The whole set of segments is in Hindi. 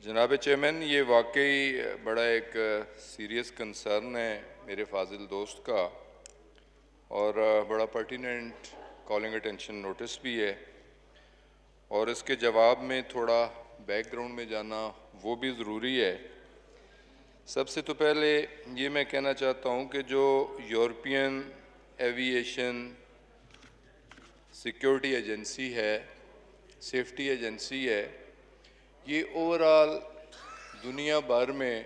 जनाब चेयरमैन, ये वाकई बड़ा एक सीरियस कंसर्न है मेरे फाजिल दोस्त का और बड़ा पर्टिनेंट कॉलिंग अटेंशन नोटिस भी है और इसके जवाब में थोड़ा बैकग्राउंड में जाना वो भी ज़रूरी है। सबसे तो पहले ये मैं कहना चाहता हूँ कि जो यूरोपियन एविएशन सिक्योरिटी एजेंसी है, सेफ्टी एजेंसी है, ये ओवरऑल दुनिया भर में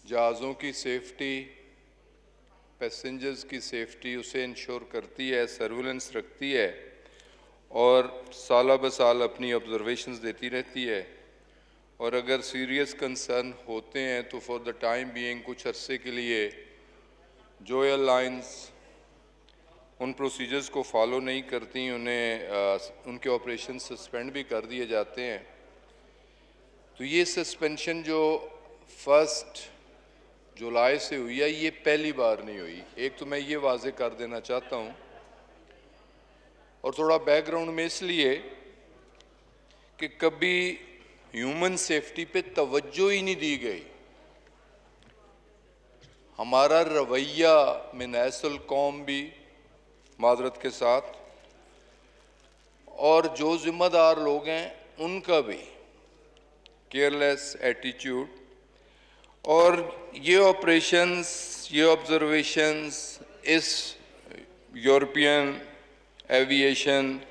जहाज़ों की सेफ्टी, पैसेंजर्स की सेफ्टी उसे इंश्योर करती है, सर्विलेंस रखती है और साल ब साल अपनी ऑब्जर्वेशंस देती रहती है। और अगर सीरियस कंसर्न होते हैं तो फॉर द टाइम बीइंग कुछ अरसे के लिए जो एयरलाइंस उन प्रोसीजर्स को फॉलो नहीं करती उन्हें उनके ऑपरेशन सस्पेंड भी कर दिए जाते हैं। तो ये सस्पेंशन जो 1 जुलाई से हुई है, ये पहली बार नहीं हुई। एक तो मैं ये वाजे कर देना चाहता हूँ और थोड़ा बैकग्राउंड में इसलिए कि कभी ह्यूमन सेफ्टी पे तवज्जो ही नहीं दी गई। हमारा रवैया में नैसल कौम भी माजरत के साथ और जो जिम्मेदार लोग हैं उनका भी केयरलेस एटीट्यूड और ये ऑपरेशंस, ये ऑब्जर्वेशंस इस यूरोपियन एविएशन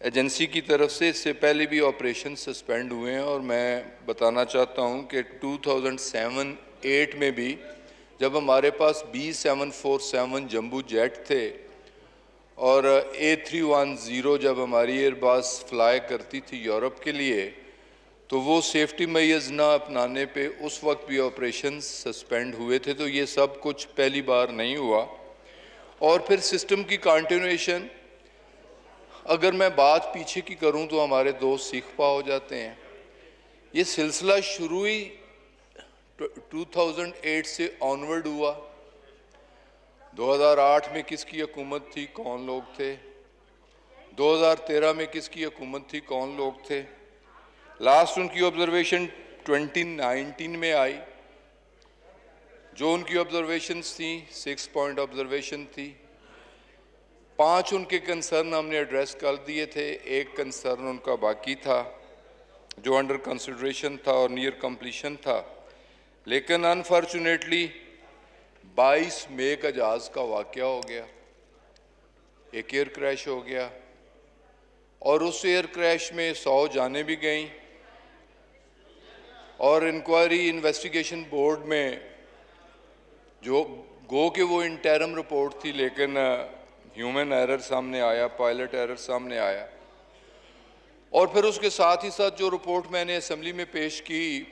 एजेंसी की तरफ से इससे पहले भी ऑपरेशन सस्पेंड हुए हैं। और मैं बताना चाहता हूं कि 2007-8 में भी जब हमारे पास B747 जंबू जेट थे और A310 जब हमारी एयरबस फ्लाई करती थी यूरोप के लिए, तो वो सेफ्टी मेजर्स ना अपनाने पे उस वक्त भी ऑपरेशन सस्पेंड हुए थे। तो ये सब कुछ पहली बार नहीं हुआ। और फिर सिस्टम की कंटिन्यूएशन, अगर मैं बात पीछे की करूं तो हमारे दोस्त सीख पा हो जाते हैं। ये सिलसिला शुरू ही 2008 से ऑनवर्ड हुआ। 2008 में किसकी हुकूमत थी, कौन लोग थे? 2013 में किसकी हुकूमत थी, कौन लोग थे? लास्ट उनकी ऑब्जर्वेशन 2019 में आई। जो उनकी ऑब्जर्वेशंस थी 6 पॉइंट ऑब्जर्वेशन थी। 5 उनके कंसर्न हमने एड्रेस कर दिए थे, एक कंसर्न उनका बाकी था जो अंडर कंसिडरेशन था और नियर कंप्लीशन था। लेकिन अनफॉर्चुनेटली 22 मई का जहाज़ का वाक़या हो गया, एक एयर क्रैश हो गया और उस एयर क्रैश में 100 जानें भी गईं। और इंक्वायरी इन्वेस्टिगेशन बोर्ड में जो गो के वो इंटरम रिपोर्ट थी, लेकिन ह्यूमन एरर सामने आया, पायलट एरर सामने आया। और फिर उसके साथ ही साथ जो रिपोर्ट मैंने असेंबली में पेश की,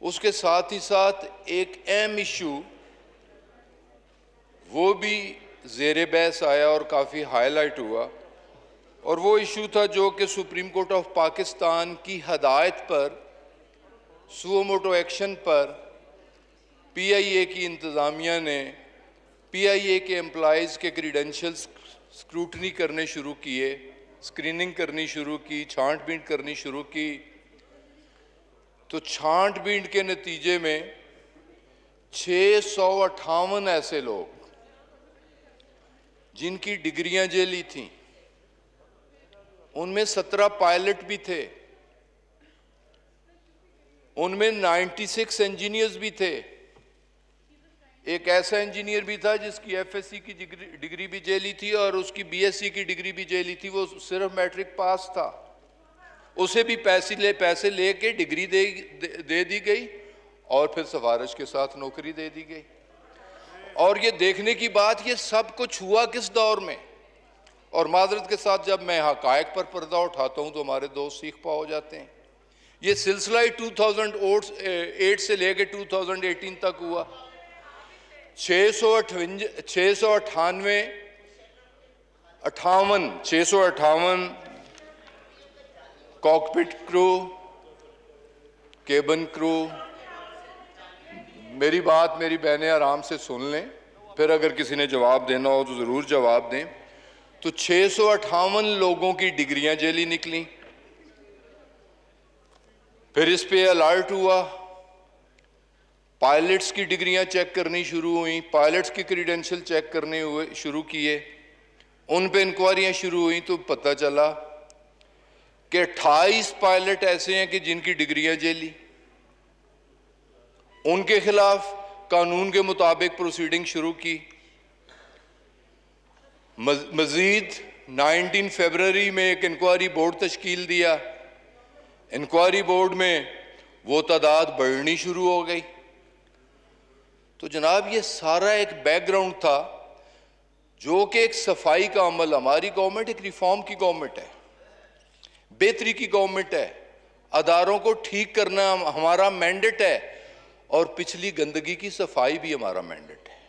उसके साथ ही साथ एक अहम इशू वो भी ज़ेरे बहस आया और काफ़ी हाईलाइट हुआ। और वो इशू था जो कि सुप्रीम कोर्ट ऑफ पाकिस्तान की हदायत पर सुओ मोटो एक्शन पर PIA की इंतज़ामिया ने PIA के एम्प्लॉइज़ के क्रीडेंशियल्स स्क्रूटनी करने शुरू किए, स्क्रीनिंग करनी शुरू की, छांट-बीन करनी शुरू की। तो छांट-बीन के नतीजे में 658 ऐसे लोग जिनकी डिग्रियां जेली थीं, उनमें 17 पायलट भी थे, उनमें 96 इंजीनियर्स भी थे। एक ऐसा इंजीनियर भी था जिसकी FSC की डिग्री भी जेली थी और उसकी BSc की डिग्री भी जेली थी। वो सिर्फ मैट्रिक पास था, उसे भी पैसे लेके डिग्री दे दी गई और फिर सिफारिश के साथ नौकरी दे दी गई। और ये देखने की बात, ये सब कुछ हुआ किस दौर में? और माजरत के साथ जब मैं हकायक पर पर्दा उठाता हूं तो हमारे दोस्त सीख पा हो जाते हैं। ये सिलसिला ही 2008 से लेके 2018 तक हुआ। 658 कॉकपिट क्रू, केबिन क्रू। मेरी बहनें आराम से सुन लें, फिर अगर किसी ने जवाब देना हो तो ज़रूर जवाब दें। तो 658 लोगों की डिग्रियां जेली निकली, फिर इस पे अलर्ट हुआ, पायलट्स की डिग्रियां चेक करनी शुरू हुई, पायलट्स की क्रीडेंशियल चेक करने हुए शुरू किए, उन पे इंक्वायरियां शुरू हुई तो पता चला कि 28 पायलट ऐसे हैं कि जिनकी डिग्रियां जेली, उनके खिलाफ कानून के मुताबिक प्रोसीडिंग शुरू की। मजीद 19 फरवरी में एक इंक्वायरी बोर्ड तश्कील दिया, इंक्वायरी बोर्ड में वो तादाद बढ़नी शुरू हो गई। तो जनाब ये सारा एक बैकग्राउंड था जो कि एक सफाई का अमल, हमारी गवर्नमेंट एक रिफॉर्म की गवर्नमेंट है, बेहतरी की गवर्नमेंट है, अदारों को ठीक करना हमारा मैंडेट है और पिछली गंदगी की सफाई भी हमारा मैंडेट है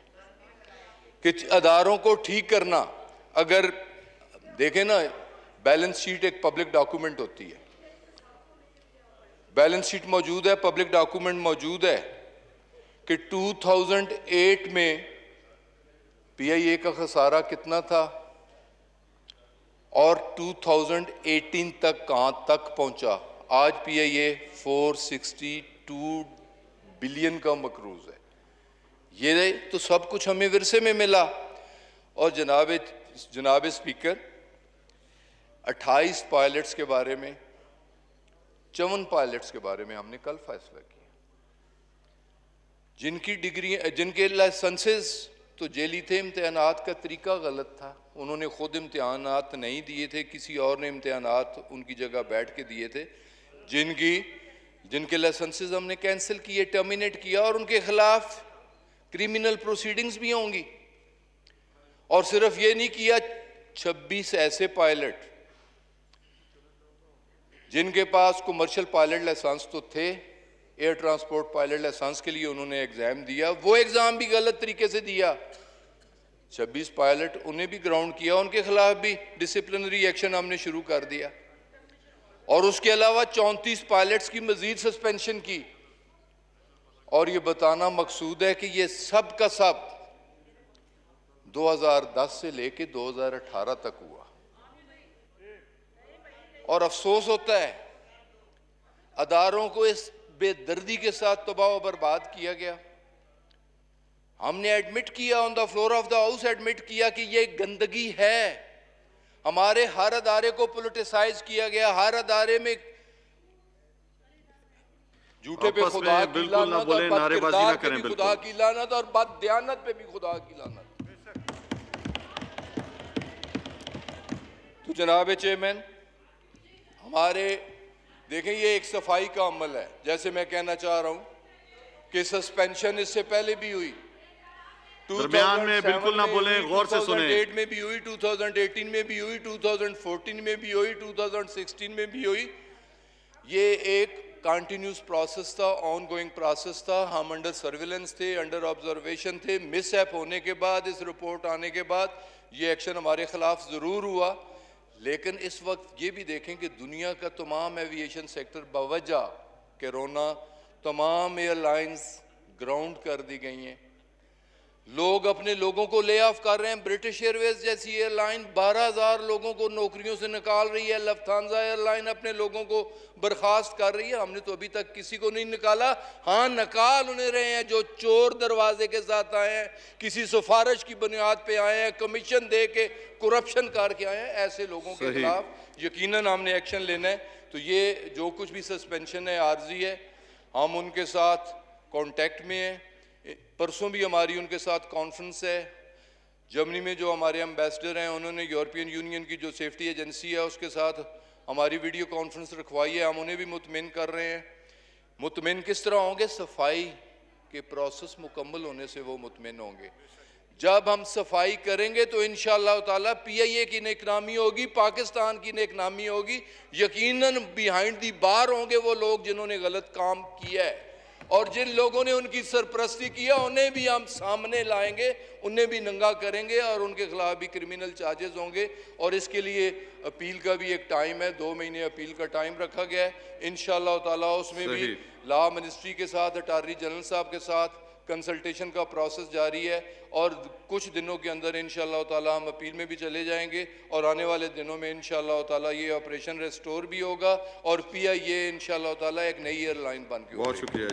कि अदारों को ठीक करना। अगर देखें ना, बैलेंस शीट एक पब्लिक डॉक्यूमेंट होती है, बैलेंस शीट मौजूद है, पब्लिक डॉक्यूमेंट मौजूद है कि 2008 में पीआईए का खसारा कितना था और 2018 तक कहां तक पहुंचा। आज पीआईए 462 बिलियन का मकरूज है। ये तो सब कुछ हमें विरसे में मिला। और जनाब स्पीकर, 28 पायलट्स के बारे में, 54 पायलट्स के बारे में हमने कल फैसला किया, जिनकी डिग्री, जिनके लाइसेंसेस तो जेली थे, इम्तिहानात का तरीका गलत था, उन्होंने खुद इम्तिहानात नहीं दिए थे, किसी और ने इम्तिहानात उनकी जगह बैठ के दिए थे, जिनके लाइसेंसेस हमने कैंसिल किए, टर्मिनेट किया और उनके खिलाफ क्रिमिनल प्रोसीडिंग्स भी होंगी। और सिर्फ ये नहीं किया, 26 ऐसे पायलट जिनके पास कमर्शियल पायलट लाइसेंस तो थे, एयर ट्रांसपोर्ट पायलट लाइसेंस के लिए उन्होंने एग्जाम दिया, वो एग्जाम भी गलत तरीके से दिया। 26 पायलट, उन्हें भी ग्राउंड किया, उनके खिलाफ भी डिसिप्लिनरी एक्शन हमने शुरू कर दिया। और उसके अलावा 34 पायलट्स की मजीद सस्पेंशन की। और ये बताना मकसूद है कि ये सब का सब 2010 से लेके 2018 तक हुआ। और अफसोस होता है अदारों को इस बेदर्दी के साथ तबाह और बर्बाद किया गया। हमने एडमिट किया, on the floor of the house admit किया कि ये गंदगी है। हमारे हर अदारे को पॉलिटिसाइज किया गया, हर अदारे में झूठे पे खुदा की लानत और बदकिरदार पे भी खुदा की लानत और बददियानत पे भी खुदा की लानत। तो जनाब चेयरमैन, हमारे देखें ये एक सफाई का अमल है। जैसे मैं कहना चाह रहा हूं कि सस्पेंशन इससे पहले भी हुई, दरमियान में बिल्कुल ना बोलें, गौर से सुनें। 2008 में भी हुई, 2018 में भी हुई, 2014 में भी हुई, 2016 में भी हुई। ये एक कंटिन्यूस प्रोसेस था, ऑन गोइंग प्रोसेस था। हम अंडर सर्विलेंस थे, अंडर ऑब्जर्वेशन थे। मिसहैप होने के बाद, इस रिपोर्ट आने के बाद ये एक्शन हमारे खिलाफ जरूर हुआ। लेकिन इस वक्त ये भी देखें कि दुनिया का तमाम एविएशन सेक्टर बवजह कोरोना, तमाम एयरलाइंस ग्राउंड कर दी गई हैं। लोग अपने लोगों को ले ऑफ कर रहे हैं। ब्रिटिश एयरवेज जैसी एयरलाइन 12,000 लोगों को नौकरियों से निकाल रही है। लफ्थांसा एयरलाइन अपने लोगों को बर्खास्त कर रही है। हमने तो अभी तक किसी को नहीं निकाला। हाँ, निकाल उन्हें रहे हैं जो चोर दरवाजे के साथ आए हैं, किसी सिफारिश की बुनियाद पे आए हैं, कमीशन दे के करप्शन करके आए हैं। ऐसे लोगों के खिलाफ यकीनन हमने एक्शन लेना है। तो ये जो कुछ भी सस्पेंशन है आर्जी है, हम उनके साथ कॉन्टेक्ट में हैं। परसों भी हमारी उनके साथ कॉन्फ्रेंस है। जर्मनी में जो हमारे एम्बेसडर हैं, उन्होंने यूरोपियन यूनियन की जो सेफ्टी एजेंसी है उसके साथ हमारी वीडियो कॉन्फ्रेंस रखवाई है। हम उन्हें भी मुतमिन कर रहे हैं। मुतमिन किस तरह होंगे? सफाई के प्रोसेस मुकम्मल होने से वो मुतमिन होंगे। जब हम सफाई करेंगे तो इंशाअल्लाह ताला पीआईए की नेकनामी होगी, पाकिस्तान की नेकनामी होगी। यकीनन बिहाइंड दी बार होंगे वो लोग जिन्होंने गलत काम किया है, और जिन लोगों ने उनकी सरपरस्ती किया उन्हें भी हम सामने लाएंगे, उन्हें भी नंगा करेंगे और उनके खिलाफ भी क्रिमिनल चार्जेस होंगे। और इसके लिए अपील का भी एक टाइम है, 2 महीने अपील का टाइम रखा गया है। इंशाअल्लाह ताला उसमें भी लॉ मिनिस्ट्री के साथ, अटॉर्नी जनरल साहब के साथ कंसल्टेशन का प्रोसेस जारी है और कुछ दिनों के अंदर इंशाअल्लाह ताला हम अपील में भी चले जाएंगे और आने वाले दिनों में इंशाअल्लाह ताला ये ऑपरेशन रेस्टोर भी होगा और PIA इंशाअल्लाह ताला एक नई एयरलाइन बन के बहुत शुक्रिया।